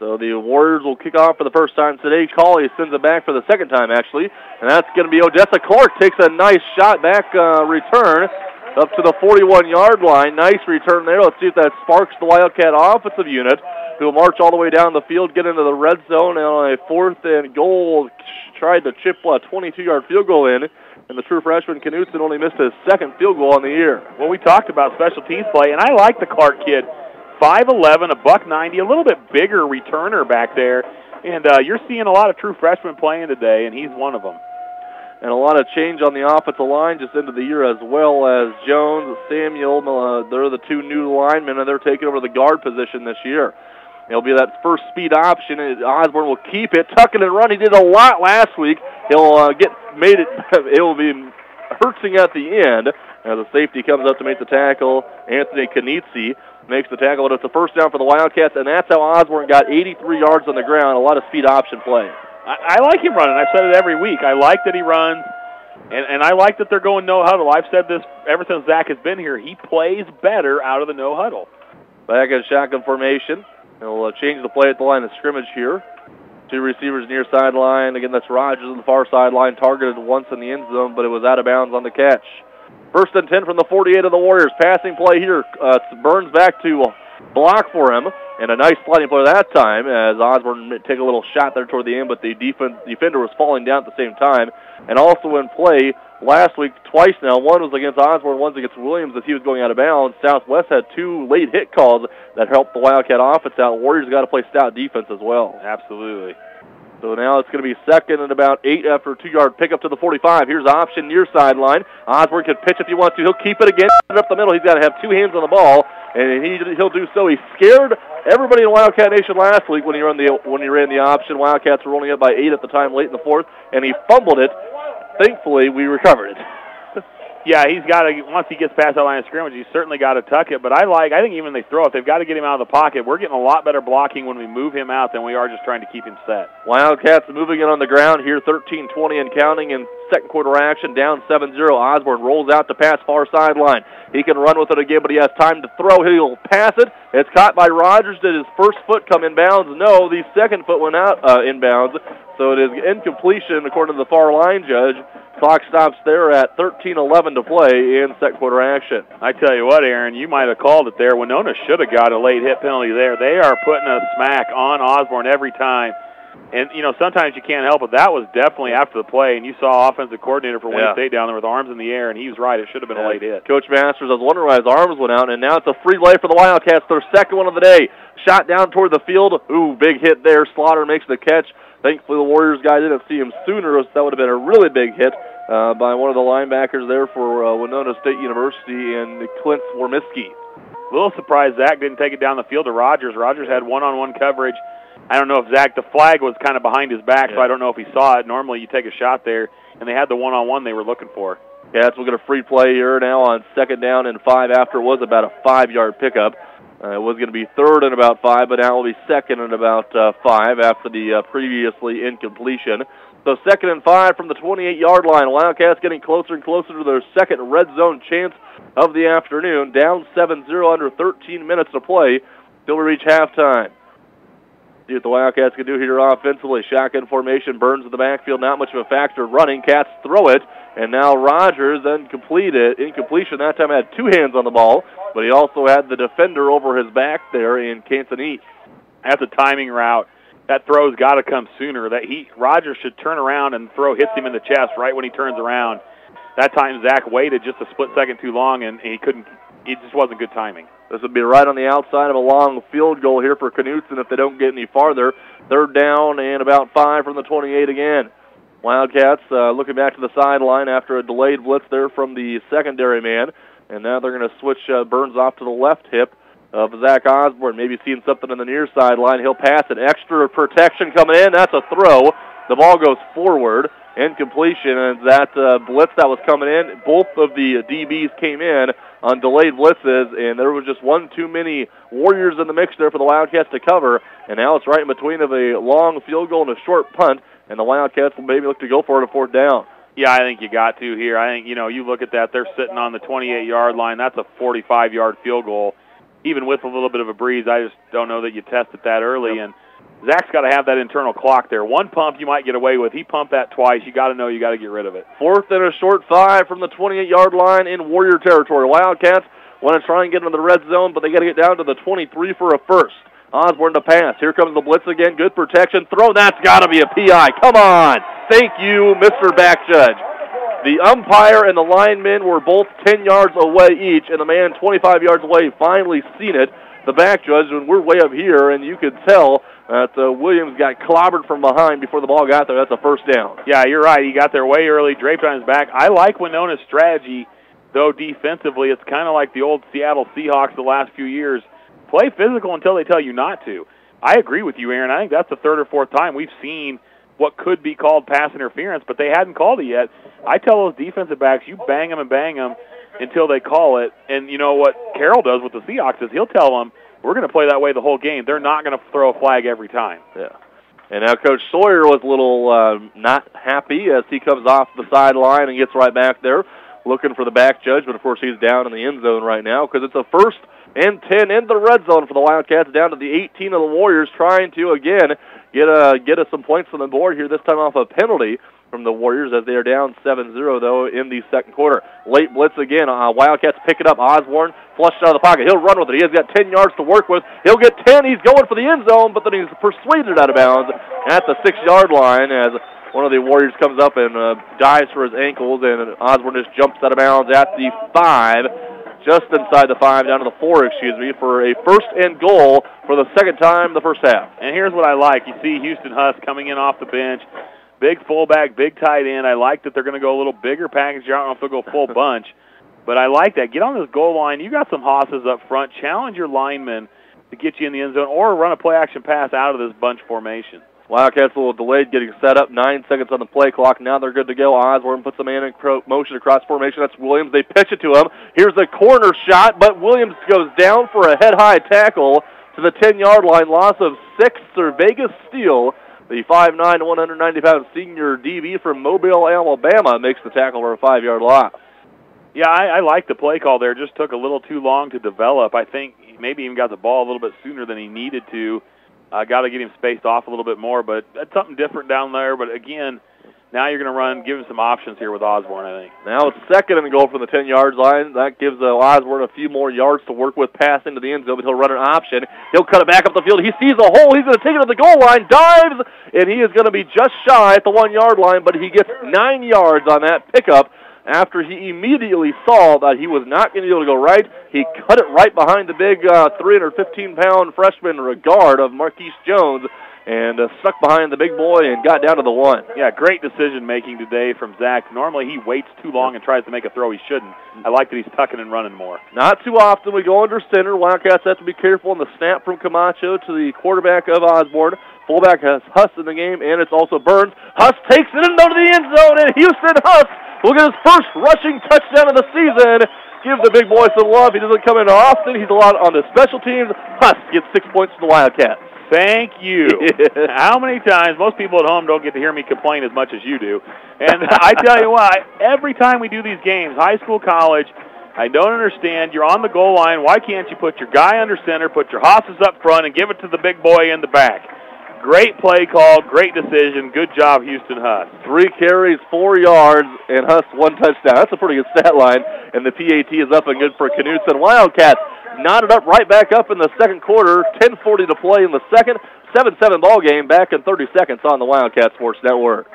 So the Warriors will kick off for the first time today. Cauley sends it back for the second time, actually. And that's going to be Odessa Clark. Takes a nice shot back return up to the 41-yard line. Nice return there. Let's see if that sparks the Wildcat offensive unit, who will march all the way down the field, get into the red zone, and on a 4th and goal, tried to chip a 22-yard field goal in. And the true freshman Knutson only missed his second field goal on the year. Well, we talked about special teams play, and I like the Clark kid. 5'11", $190, a little bit bigger returner back there. And you're seeing a lot of true freshmen playing today, and he's one of them. And a lot of change on the offensive line just into the year, as well as Jones, Samuel. They're the two new linemen, and they're taking over the guard position this year. It'll be that first speed option, and Osborne will keep it, tuck it and run. He did a lot last week. He'll it will be hurting at the end as the safety comes up to make the tackle. Anthony Knutson makes the tackle, but it's a first down for the Wildcats, and that's how Osborne got 83 yards on the ground. A lot of speed option play. I like him running. I've said it every week. I like that he runs, and I like that they're going no huddle. I've said this ever since Zach has been here. He plays better out of the no huddle. Back in shotgun formation. He'll change the play at the line of scrimmage here. Two receivers near sideline. Again, that's Rogers on the far sideline, targeted once in the end zone, but it was out of bounds on the catch. 1st and 10 from the 48 of the Warriors. Passing play here. Burns back to block for him, and a nice sliding play that time as Osborne take a little shot there toward the end, but the defender was falling down at the same time. And also in play last week twice now. One was against Osborne, one's against Williams as he was going out of bounds. Southwest had 2 late hit calls that helped the Wildcat offense out. Warriors got to play stout defense as well. Absolutely. So now it's going to be 2nd and about 8 after a 2-yard pickup to the 45. Here's option near sideline. Osborne can pitch if he wants to. He'll keep it again. Up the middle. He's got to have 2 hands on the ball, and he'll do so. He scared everybody in Wildcat Nation last week when he ran the option. Wildcats were only up by 8 at the time, late in the 4th, and he fumbled it. Thankfully, we recovered it. Yeah, he's got to, once he gets past that line of scrimmage, he's certainly got to tuck it. But I think even when they throw it, they've got to get him out of the pocket. We're getting a lot better blocking when we move him out than we are just trying to keep him set. Wildcats moving it on the ground here, 13-20 and counting in second quarter action, down 7-0. Osborne rolls out to pass far sideline. He can run with it again, but he has time to throw. He'll pass it. It's caught by Rogers. Did his first foot come inbounds? No, the second foot went out inbounds. So it is incompletion according to the far line judge. Clock stops there at 13:11 to play in second quarter action. I tell you what, Aaron, you might have called it there. Winona should have got a late hit penalty there. They are putting a smack on Osborne every time. And, sometimes you can't help it. That was definitely after the play, and you saw offensive coordinator for Winona State down there with arms in the air, and he was right. It should have been a late hit. Coach Masters, I was wondering why his arms went out, and now it's a free lay for the Wildcats. Their second one of the day. Shot down toward the field. Ooh, big hit there. Slaughter makes the catch. Thankfully, the Warriors guy didn't see him sooner, so that would have been a really big hit by one of the linebackers there for Winona State University and Clint Wormiski. A little surprised Zach didn't take it down the field to Rogers. Rogers had one-on-one coverage. I don't know if the flag was kind of behind his back, so I don't know if he saw it. Normally you take a shot there, and they had the one-on-one they were looking for. Cats will get a free play here now on 2nd down and 5 after it was about a 5-yard pickup. It was going to be 3rd and about 5, but now it will be 2nd and about 5 after the previously incompletion. So 2nd and 5 from the 28-yard line. Wildcats getting closer and closer to their second red zone chance of the afternoon. Down 7-0 under 13 minutes to play till we reach halftime. See what the Wildcats can do here offensively. Shotgun formation. Burns in the backfield. Not much of a factor running. Cats throw it. And now Rogers then incompletion. That time had 2 hands on the ball, but he also had the defender over his back there in Cantonese. That's a timing route. That throw's got to come sooner. Rogers should turn around and throw hits him in the chest right when he turns around. That time Zach waited just a split second too long, and he couldn't. It just wasn't good timing. This would be right on the outside of a long field goal here for Knutson if they don't get any farther. 3rd down and about 5 from the 28 again. Wildcats looking back to the sideline after a delayed blitz there from the secondary man. And now they're going to switch Burns off to the left hip of Zach Osborne. Maybe seeing something on the near sideline. He'll pass it. Extra protection coming in. That's a throw. The ball goes forward. Incompletion. And that blitz that was coming in, both of the DBs came in on delayed blitzes, and there was just one too many Warriors in the mix there for the Wildcats to cover. And now it's right in between of a long field goal and a short punt. And the Wildcats will maybe look to go for it on 4th down. Yeah, I think you got to here. I think, you look at that, they're sitting on the 28-yard line. That's a 45-yard field goal. Even with a little bit of a breeze, I just don't know that you test it that early. Yep. And Zach's got to have that internal clock there. One pump you might get away with. He pumped that twice. You got to know you got to get rid of it. 4th and a short 5 from the 28-yard line in Warrior territory. Wildcats want to try and get into the red zone, but they got to get down to the 23 for a first. Osborne to pass. Here comes the blitz again. Good protection. Throw. That's got to be a PI. Come on. Thank you, Mr. Back Judge. The umpire and the linemen were both 10 yards away each, and the man 25 yards away finally seen it. The back judge, and we're way up here, and you could tell that Williams got clobbered from behind before the ball got there. That's a first down. Yeah, you're right. He got there way early, draped on his back. I like Winona's strategy, though defensively it's kind of like the old Seattle Seahawks the last few years. Play physical until they tell you not to. I agree with you, Aaron. I think that's the 3rd or 4th time we've seen what could be called pass interference, but they hadn't called it yet. I tell those defensive backs, you bang them until they call it. And you know what Carroll does with the Seahawks is he'll tell them, we're going to play that way the whole game. They're not going to throw a flag every time. Yeah. And now Coach Sawyer was a little not happy as he comes off the sideline and gets right back there looking for the back judge, but of course he's down in the end zone right now because it's a 1st and 10 in the red zone for the Wildcats, down to the 18 of the Warriors, trying to, again, get us some points on the board here, this time off a penalty from the Warriors as they are down 7-0, though, in the second quarter. Late blitz again. Wildcats pick it up. Osborne flushed out of the pocket. He'll run with it. He has got 10 yards to work with. He'll get 10. He's going for the end zone, but then he's persuaded out of bounds at the 6-yard line as one of the Warriors comes up and dives for his ankles, and Osborne just jumps out of bounds at the 5, just inside the 5, down to the 4, for a 1st and goal for the second time the first half. And here's what I like. You see Houston Huss coming in off the bench. Big fullback, big tight end. I like that they're going to go a little bigger package. I don't know if they'll go full bunch, but I like that. Get on this goal line. You got some hosses up front. Challenge your linemen to get you in the end zone or run a play-action pass out of this bunch formation. Wildcats a little delayed getting set up. 9 seconds on the play clock. Now they're good to go. Osborne puts the man in motion across formation. That's Williams. They pitch it to him. Here's a corner shot, but Williams goes down for a head-high tackle to the 10-yard line. Loss of 6 for Vegas Steel. The 5'9", 190-pound senior DB from Mobile, Alabama, makes the tackle for a 5-yard loss. Yeah, I like the play call there. Just took a little too long to develop. I think he maybe even got the ball a little bit sooner than he needed to. Got to get him spaced off a little bit more, but that's something different down there. But again, now you're going to give him some options here with Osborne, I think. Now it's 2nd and goal from the 10-yard line. That gives Osborne a few more yards to work with, pass into the end zone, but he'll run an option. He'll cut it back up the field. He sees a hole. He's going to take it to the goal line, dives, and he is going to be just shy at the 1-yard line, but he gets 9 yards on that pickup after he immediately saw that he was not going to be able to go right. He cut it right behind the big 315-pound freshman guard of Marquise Jones, and stuck behind the big boy and got down to the 1. Yeah, great decision-making today from Zach. Normally he waits too long and tries to make a throw he shouldn't. I like that he's tucking and running more. Not too often we go under center. Wildcats have to be careful in the snap from Camacho to the quarterback of Osborne. Fullback has Huss in the game, and it's also Burns. Huss takes it into the end zone, and Houston Huss will get his first rushing touchdown of the season. Give the big boy some love. He doesn't come in often. He's a lot on the special teams. Huss gets 6 points from the Wildcats. Thank you. How many times, most people at home don't get to hear me complain as much as you do. And I tell you what, every time we do these games, high school, college, I don't understand. You're on the goal line. Why can't you put your guy under center, put your hosses up front, and give it to the big boy in the back? Great play call, great decision. Good job, Houston Huss. 3 carries, 4 yards, and Huss 1 touchdown. That's a pretty good stat line. And the PAT is up and good for Knutson. Wildcats knotted up right back up in the second quarter. 10:40 to play in the second. 7-7 ball game back in 30 seconds on the Wildcat Sports Network.